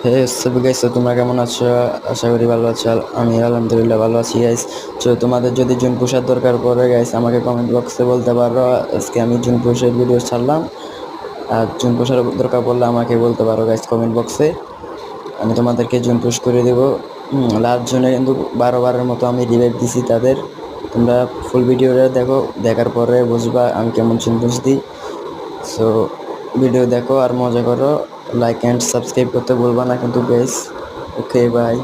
হে সবি গাইস, তো তোমরা কেমন আছো? আশা করি ভালো আছো। আমি আলহামদুলিল্লাহ ভালো আছি গাইস। তো তোমাদের যদি জুন পোশাক দরকার পড়ে গাইস, আমাকে কমেন্ট বক্সে বলতে পারো। আজকে আমি জুন পোশাক ভিডিও ছাড়লাম। আর জুন পোশাক দরকার পড়লে আমাকে বলতে পারো গাইস কমেন্ট বক্সে। আমি তোমাদেরকে জুন পোশ করে দেবো। লাস্ট জুনে কিন্তু 12 বারের মতো আমি রিভাইভ দিছি তাদের। তোমরা ফুল ভিডিওটা দেখো, দেখার পরে বুঝবা আমি কেমন জুন পোশ দিই। সো ভিডিও দেখো আর মজা করো। লাইক অ্যান্ড সাবস্ক্রাইব করতে ভুলবা না কিন্তু গাইস। Okay, by.